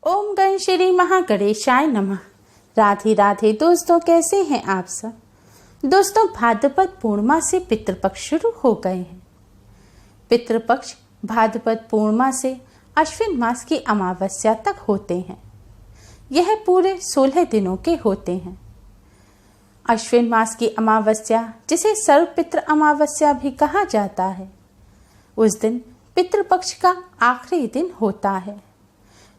ओम गण श्री महागणेशाय नमः। राधे राधे दोस्तों, कैसे हैं आप सब। दोस्तों, भाद्रपद पूर्णिमा से पितृपक्ष शुरू हो गए हैं। पितृपक्ष भाद्रपद पूर्णिमा से अश्विन मास की अमावस्या तक होते हैं। यह पूरे 16 दिनों के होते हैं। अश्विन मास की अमावस्या, जिसे सर्वपितृ अमावस्या भी कहा जाता है, उस दिन पितृपक्ष का आखिरी दिन होता है।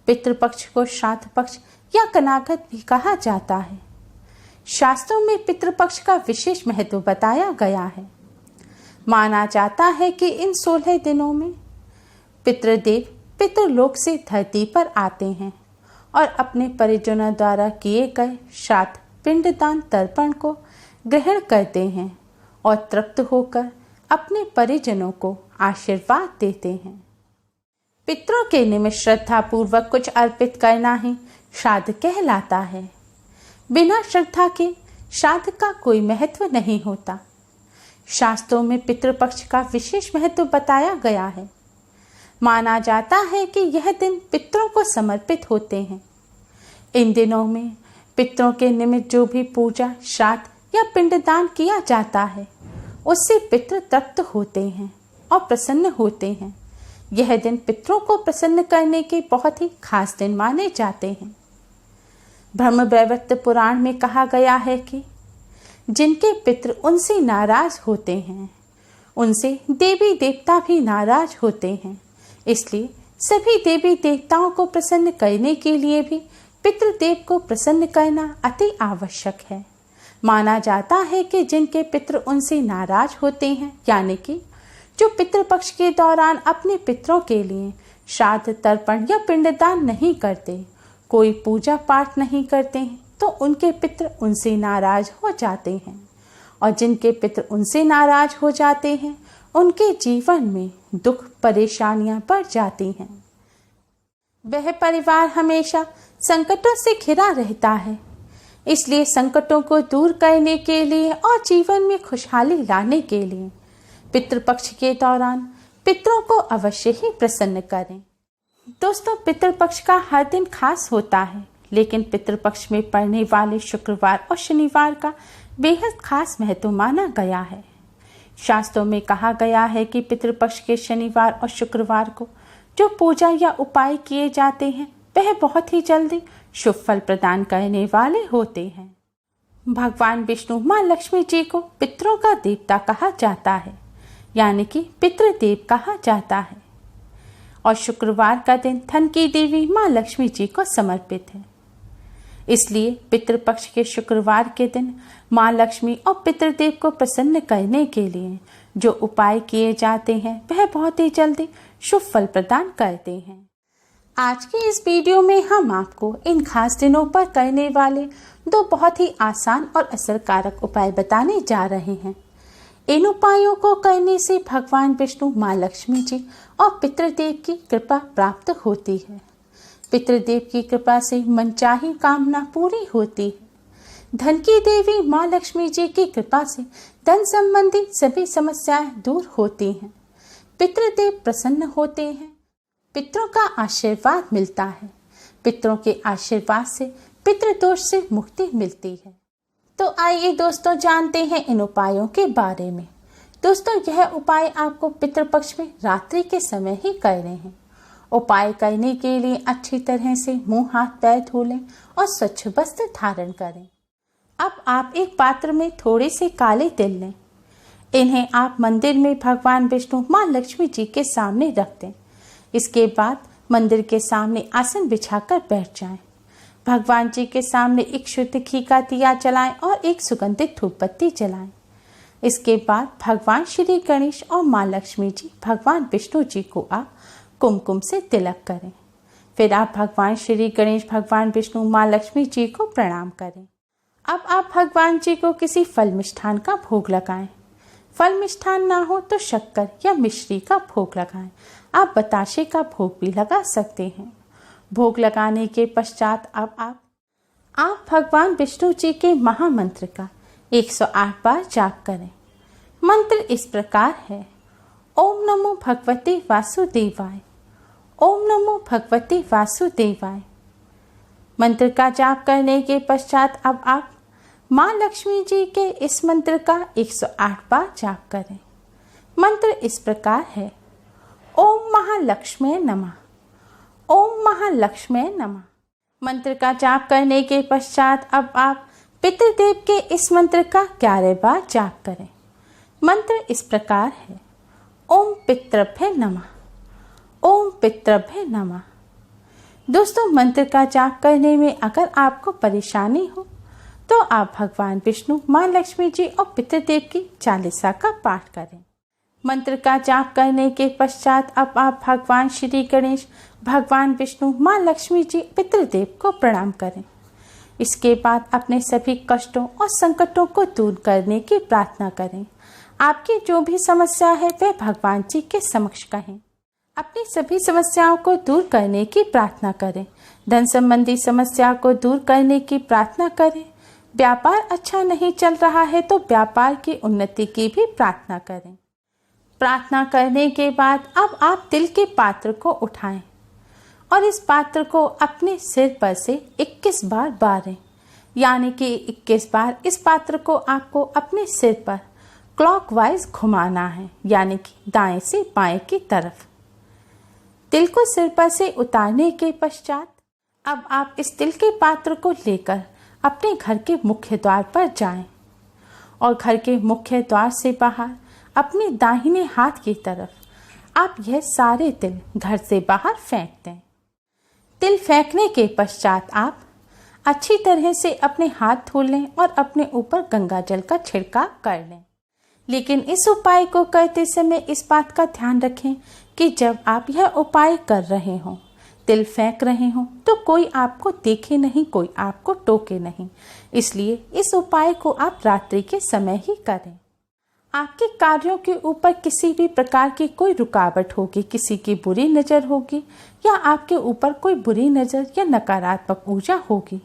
पितृपक्ष को श्राद्ध पक्ष या कनागत भी कहा जाता है। शास्त्रों में पितृपक्ष का विशेष महत्व बताया गया है। माना जाता है कि इन 16 दिनों में पितृदेव पितृलोक से धरती पर आते हैं और अपने परिजनों द्वारा किए गए श्राद्ध पिंडदान तर्पण को ग्रहण करते हैं और तृप्त होकर अपने परिजनों को आशीर्वाद देते हैं। पितरों के निमित्त श्रद्धा पूर्वक कुछ अर्पित करना ही श्राद्ध कहलाता है। बिना श्रद्धा के श्राद्ध का कोई महत्व नहीं होता। शास्त्रों में पितृपक्ष का विशेष महत्व बताया गया है। माना जाता है कि यह दिन पितरों को समर्पित होते हैं। इन दिनों में पितरों के निमित्त जो भी पूजा, श्राद्ध या पिंडदान किया जाता है, उससे पितृ तृप्त होते हैं और प्रसन्न होते हैं। यह दिन पितरों को प्रसन्न करने के बहुत ही खास दिन माने जाते हैं। ब्रह्मवैवर्त पुराण में कहा गया है कि जिनके पितृ उनसे नाराज होते हैं, उनसे देवी देवता भी नाराज होते हैं। इसलिए सभी देवी देवताओं को प्रसन्न करने के लिए भी पितृदेव को प्रसन्न करना अति आवश्यक है। माना जाता है कि जिनके पितृ उनसे नाराज होते हैं, यानी कि जो पितृपक्ष के दौरान अपने पितरों के लिए श्राद्ध तर्पण या पिंडदान नहीं करते, कोई पूजा पाठ नहीं करते हैं, तो उनके पितृ उनसे नाराज हो जाते हैं। और जिनके पितृ उनसे नाराज हो जाते हैं, उनके जीवन में दुख परेशानियां बढ़ जाती हैं। वह परिवार हमेशा संकटों से घिरा रहता है। इसलिए संकटों को दूर करने के लिए और जीवन में खुशहाली लाने के लिए पितृपक्ष के दौरान पितरों को अवश्य ही प्रसन्न करें। दोस्तों, पितृपक्ष का हर दिन खास होता है, लेकिन पितृपक्ष में पड़ने वाले शुक्रवार और शनिवार का बेहद खास महत्व माना गया है। शास्त्रों में कहा गया है कि पितृपक्ष के शनिवार और शुक्रवार को जो पूजा या उपाय किए जाते हैं, वह बहुत ही जल्दी शुभ फल प्रदान करने वाले होते हैं। भगवान विष्णु माँ लक्ष्मी जी को पितरों का देवता कहा जाता है, यानी कि पितृदेव कहा जाता है। और शुक्रवार का दिन धन की देवी माँ लक्ष्मी जी को समर्पित है। इसलिए पितृपक्ष के शुक्रवार के दिन माँ लक्ष्मी और पितृदेव को प्रसन्न करने के लिए जो उपाय किए जाते हैं, वह बहुत ही जल्दी शुभ फल प्रदान करते हैं। आज के इस वीडियो में हम आपको इन खास दिनों पर करने वाले 2 बहुत ही आसान और असरकारक उपाय बताने जा रहे हैं। इन उपायों को करने से भगवान विष्णु, माँ लक्ष्मी जी और पितृदेव की कृपा प्राप्त होती है। पितृदेव की कृपा से मनचाही कामना पूरी होती है। धन की देवी माँ लक्ष्मी जी की कृपा से धन संबंधी सभी समस्याएं दूर होती हैं। पितृदेव प्रसन्न होते हैं। पितरों का आशीर्वाद मिलता है। पितरों के आशीर्वाद से पितृदोष से मुक्ति मिलती है। तो आइए दोस्तों, जानते हैं इन उपायों के बारे में। दोस्तों, यह उपाय आपको पितृपक्ष में रात्रि के समय ही करने हैं। उपाय करने के लिए अच्छी तरह से मुंह हाथ पैर धो लें और स्वच्छ वस्त्र धारण करें। अब आप एक पात्र में थोड़े से काले तिल लें। इन्हें आप मंदिर में भगवान विष्णु, माँ लक्ष्मी जी के सामने रख दें। इसके बाद मंदिर के सामने आसन बिछाकर बैठ जाएं। भगवान जी के सामने एक शुद्ध घी का दिया जलाएं और एक सुगंधित धूप बत्ती जलाएं। इसके बाद भगवान श्री गणेश और माँ लक्ष्मी जी, भगवान विष्णु जी को आप कुमकुम से तिलक करें। फिर आप भगवान श्री गणेश, भगवान विष्णु, माँ लक्ष्मी जी को प्रणाम करें। अब आप भगवान जी को किसी फल मिष्ठान का भोग लगाएं। फल मिष्ठान ना हो तो शक्कर या मिश्री का भोग लगाएं। आप बताशे का भोग भी लगा सकते हैं। भोग लगाने के पश्चात अब आप भगवान विष्णु जी के महामंत्र का 108 बार जाप करें। मंत्र इस प्रकार है: ओम नमो भगवते वासुदेवाय, ओम नमो भगवते वासुदेवाय, मंत्र का जाप करने के पश्चात अब आप माँ लक्ष्मी जी के इस मंत्र का 108 बार जाप करें। मंत्र इस प्रकार है, ओम महालक्ष्मी नमः, ओम महालक्ष्मी नमः। मंत्र का जाप करने के पश्चात अब आप पितृदेव के इस मंत्र का 11 बार जाप करें। मंत्र इस प्रकार है, ओम पितृभ्य नमः, ओम पितृभ्य नमः। दोस्तों, मंत्र का जाप करने में अगर आपको परेशानी हो तो आप भगवान विष्णु, माँ लक्ष्मी जी और पितृदेव की चालीसा का पाठ करें। मंत्र का जाप करने के पश्चात अब आप भगवान श्री गणेश, भगवान विष्णु, माँ लक्ष्मी जी, पितृदेव को प्रणाम करें। इसके बाद अपने सभी कष्टों और संकटों को दूर करने की प्रार्थना करें। आपकी जो भी समस्या है वह भगवान जी के समक्ष कहें। अपनी सभी समस्याओं को दूर करने की प्रार्थना करें। धन संबंधी समस्या को दूर करने की प्रार्थना करें। व्यापार अच्छा नहीं चल रहा है तो व्यापार की उन्नति की भी प्रार्थना करें। प्रार्थना करने के बाद अब आप तिल के पात्र को उठाएं और इस पात्र को अपने सिर पर से 21 बार बारें, यानी कि 21 बार इस पात्र को आपको अपने सिर पर क्लॉकवाइज घुमाना है, यानी कि दाएं से बाएं की तरफ। तिल को सिर पर से उतारने के पश्चात अब आप इस तिल के पात्र को लेकर अपने घर के मुख्य द्वार पर जाएं और घर के मुख्य द्वार से बाहर अपने दाहिने हाथ की तरफ आप यह सारे तिल घर से बाहर फेंक दें। तिल फेंकने के पश्चात आप अच्छी तरह से अपने हाथ धो लें और अपने ऊपर गंगा जल का छिड़काव कर लें। लेकिन इस उपाय को करते समय इस बात का ध्यान रखें कि जब आप यह उपाय कर रहे हों, तिल फेंक रहे हों, तो कोई आपको देखे नहीं, कोई आपको टोके नहीं। इसलिए इस उपाय को आप रात्रि के समय ही करें। आपके कार्यों के ऊपर किसी भी प्रकार की कोई रुकावट होगी, किसी की बुरी नज़र होगी या आपके ऊपर कोई बुरी नज़र या नकारात्मक ऊर्जा होगी,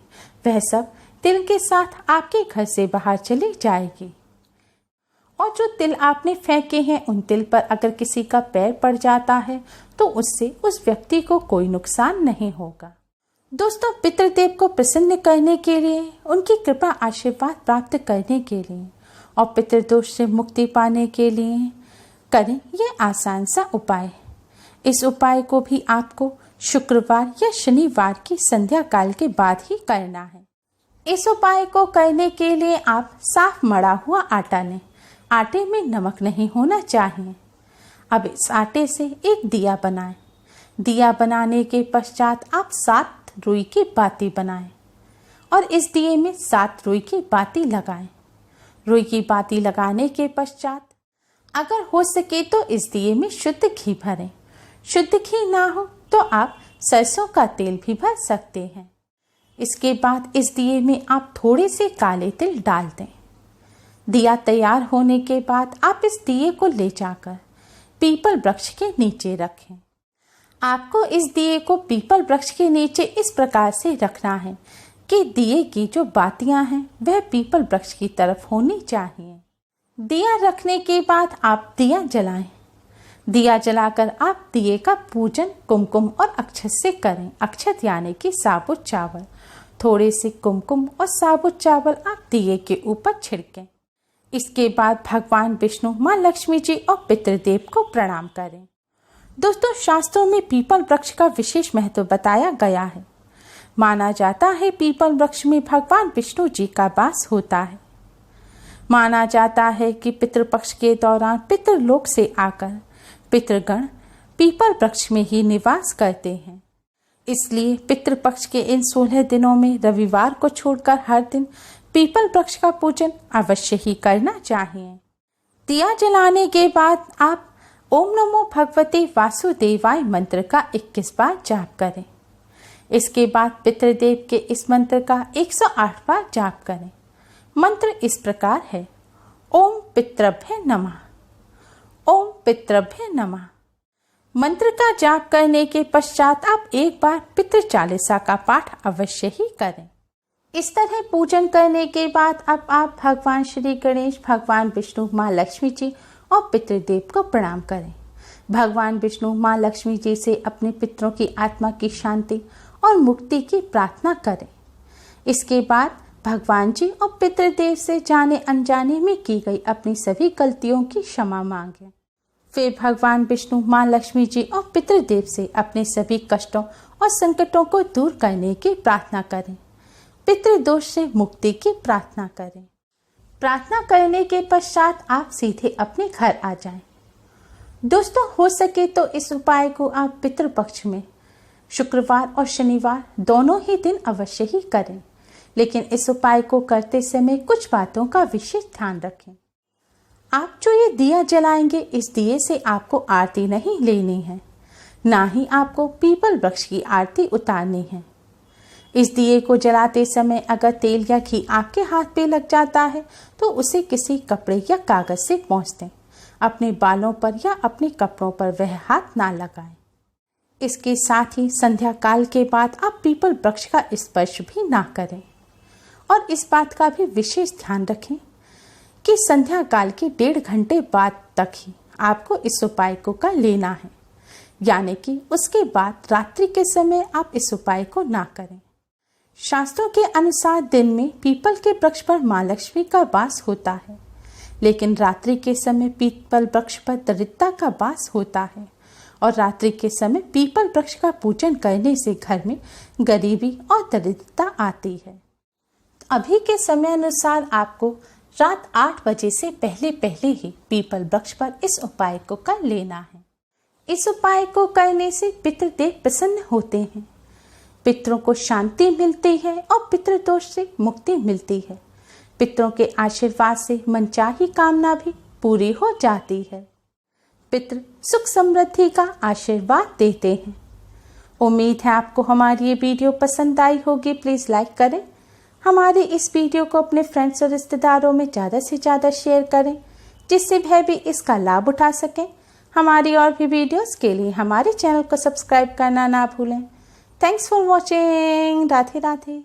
वह सब तिल के साथ आपके घर से बाहर चली जाएगी। और जो तिल आपने फेंके हैं उन तिल पर अगर किसी का पैर पड़ जाता है तो उससे उस व्यक्ति को कोई नुकसान नहीं होगा। दोस्तों, पितृदेव को प्रसन्न करने के लिए, उनकी कृपा आशीर्वाद प्राप्त करने के लिए और पितृदोष से मुक्ति पाने के लिए करें यह आसान सा उपाय। इस उपाय को भी आपको शुक्रवार या शनिवार की संध्या काल के बाद ही करना है। इस उपाय को करने के लिए आप साफ मड़ा हुआ आटा लें। आटे में नमक नहीं होना चाहिए। अब इस आटे से एक दिया बनाएं। दिया बनाने के पश्चात आप 7 रुई की बाती बनाएं और इस दिए में 7 रुई की बाती लगाएं। रुई की बाती लगाने के पश्चात अगर हो सके तो इस दिए में शुद्ध घी भरें। शुद्ध घी ना हो तो आप सरसों का तेल भी भर सकते हैं। इसके बाद इस दिए में आप थोड़े से काले तिल डाल दें। दिया तैयार होने के बाद आप इस दिए को ले जाकर पीपल वृक्ष के नीचे रखें। आपको इस दिए को पीपल वृक्ष के नीचे इस प्रकार से रखना है कि दिए की जो बातियां हैं वह पीपल वृक्ष की तरफ होनी चाहिए। दिया रखने के बाद आप दिया जलाएं। दिया जलाकर आप दिए का पूजन कुमकुम और अक्षत से करें। अक्षत यानी कि साबुत चावल। थोड़े से कुमकुम और साबुत चावल आप दिए के ऊपर छिड़कें। इसके बाद भगवान विष्णु, माँ लक्ष्मी जी और पितृदेव को प्रणाम करें। दोस्तों, शास्त्रों में पीपल वृक्ष का विशेष महत्व बताया गया है। माना जाता है पीपल वृक्ष में भगवान विष्णु जी का वास होता है। माना जाता है कि पितृपक्ष के दौरान पितृलोक से आकर पितृगण पीपल वृक्ष में ही निवास करते हैं। इसलिए पितृपक्ष के इन 16 दिनों में रविवार को छोड़कर हर दिन पीपल वृक्ष का पूजन अवश्य ही करना चाहिए। दिया जलाने के बाद आप ओम नमो भगवते वासुदेवाय मंत्र का 21 बार जाप करें। इसके बाद पितृदेव के इस मंत्र का 108 बार जाप करें। मंत्र इस प्रकार है, ओम पितृभ्य नमः, ओम पितृभ्य नमः। मंत्र का जाप करने के पश्चात आप एक बार पितृ चालीसा का पाठ अवश्य ही करें। इस तरह पूजन करने के बाद अब आप भगवान श्री गणेश, भगवान विष्णु, माँ लक्ष्मी जी और पितृदेव को प्रणाम करें। भगवान विष्णु, माँ लक्ष्मी जी से अपने पितरों की आत्मा की शांति और मुक्ति की प्रार्थना करें। इसके बाद भगवान जी और पितृदेव से जाने अनजाने में की गई अपनी सभी गलतियों की क्षमा मांगें। फिर भगवान विष्णु, माँ लक्ष्मी जी और पितृदेव से अपने सभी कष्टों और संकटों को दूर करने की प्रार्थना करें। पितृदोष से मुक्ति की प्रार्थना करें। प्रार्थना करने के पश्चात आप सीधे अपने घर आ जाएं। दोस्तों, हो सके तो इस उपाय को आप पितृपक्ष में शुक्रवार और शनिवार दोनों ही दिन अवश्य ही करें, लेकिन इस उपाय को करते समय कुछ बातों का विशेष ध्यान रखें। आप जो ये दिया जलाएंगे, इस दिए से आपको आरती नहीं लेनी है, ना ही आपको पीपल वृक्ष की आरती उतारनी है। इस दिए को जलाते समय अगर तेल या घी आपके हाथ पे लग जाता है तो उसे किसी कपड़े या कागज से पोंछ दें। अपने बालों पर या अपने कपड़ों पर वह हाथ ना लगाएं। इसके साथ ही संध्या काल के बाद आप पीपल वृक्ष का स्पर्श भी ना करें। और इस बात का भी विशेष ध्यान रखें कि संध्या काल के 1.5 घंटे बाद तक ही आपको इस उपाय को कर लेना है, यानी कि उसके बाद रात्रि के समय आप इस उपाय को ना करें। शास्त्रों के अनुसार दिन में पीपल के वृक्ष पर माँ लक्ष्मी का वास होता है, लेकिन रात्रि के समय पीपल वृक्ष पर दरिद्रता का वास होता है और रात्रि के समय पीपल वृक्ष का पूजन करने से घर में गरीबी और दरिद्रता आती है। अभी के समय अनुसार आपको रात 8 बजे से पहले ही पीपल वृक्ष पर इस उपाय को कर लेना है। इस उपाय को करने से पितृदेव प्रसन्न होते हैं, पितरों को शांति मिलती है और पितृदोष से मुक्ति मिलती है। पितरों के आशीर्वाद से मनचाही कामना भी पूरी हो जाती है। पितृ सुख समृद्धि का आशीर्वाद देते हैं। उम्मीद है आपको हमारी ये वीडियो पसंद आई होगी। प्लीज़ लाइक करें। हमारे इस वीडियो को अपने फ्रेंड्स और रिश्तेदारों में ज़्यादा से ज़्यादा शेयर करें, जिससे वह भी इसका लाभ उठा सकें। हमारी और भी वीडियोस के लिए हमारे चैनल को सब्सक्राइब करना ना भूलें। Thanks for watching. Radhe Radhe.